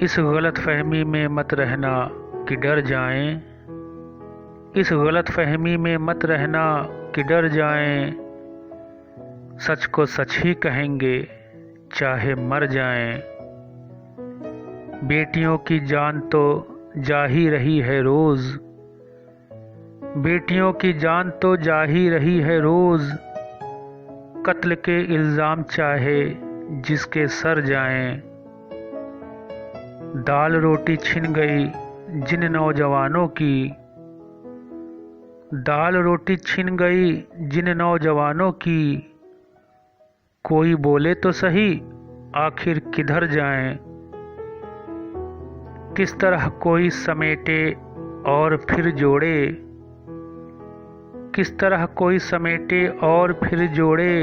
इस गलत फहमी में मत रहना कि डर जाएं, इस गलत फहमी में मत रहना कि डर जाएं। सच को सच ही कहेंगे चाहे मर जाएं। बेटियों की जान तो जा ही रही है रोज़, बेटियों की जान तो जा ही रही है रोज़। कत्ल के इल्ज़ाम चाहे जिसके सर जाएं। दाल रोटी छिन गई जिन नौजवानों की, दाल रोटी छिन गई जिन नौजवानों की। कोई बोले तो सही आखिर किधर जाएं। किस तरह कोई समेटे और फिर जोड़े, किस तरह कोई समेटे और फिर जोड़े।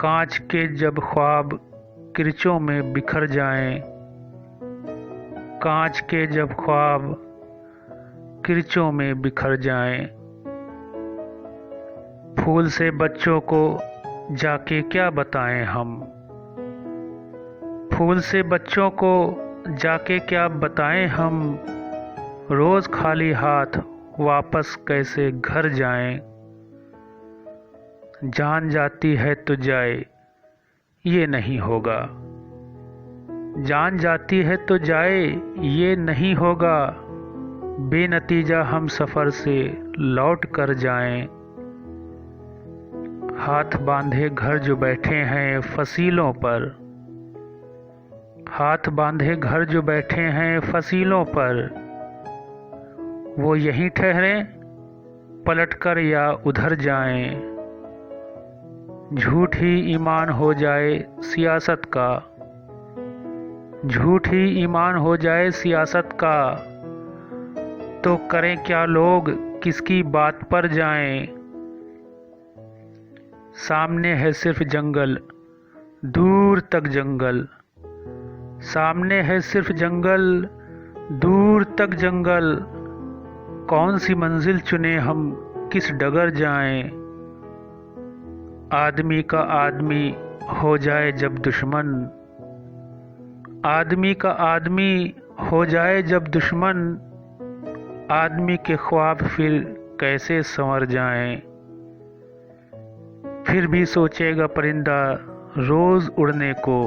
कांच के जब ख्वाब किरचों में बिखर जाएं, कांच के जब ख्वाब किरचों में बिखर जाएं। फूल से बच्चों को जाके क्या बताएं हम, फूल से बच्चों को जाके क्या बताएं हम। रोज़ खाली हाथ वापस कैसे घर जाएं। जान जाती है तो जाए ये नहीं होगा, जान जाती है तो जाए ये नहीं होगा। बेनतीजा हम सफ़र से लौट कर जाएं। हाथ बांधे घर जो बैठे हैं फसीलों पर, हाथ बांधे घर जो बैठे हैं फसीलों पर। वो यहीं ठहरें पलटकर या उधर जाएं। झूठ ही ईमान हो जाए सियासत का, झूठ ही ईमान हो जाए सियासत का। तो करें क्या लोग किसकी बात पर जाएं। सामने है सिर्फ जंगल दूर तक जंगल, सामने है सिर्फ जंगल दूर तक जंगल। कौन सी मंजिल चुने हम किस डगर जाएं। आदमी का आदमी हो जाए जब दुश्मन, आदमी का आदमी हो जाए जब दुश्मन। आदमी के ख्वाब फिर कैसे संवर जाएं। फिर भी सोचेगा परिंदा रोज़ उड़ने को,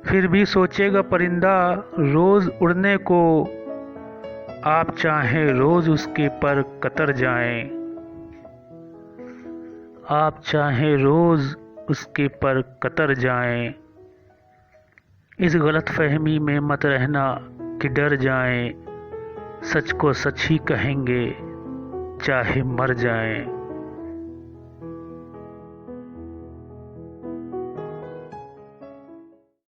फिर भी सोचेगा परिंदा रोज़ उड़ने को। आप चाहें रोज़ उसके पर कतर जाएं, आप चाहें रोज़ उसके पर कतर जाएं। इस गलत फहमी में मत रहना कि डर जाएं। सच को सच ही कहेंगे चाहे मर जाएं।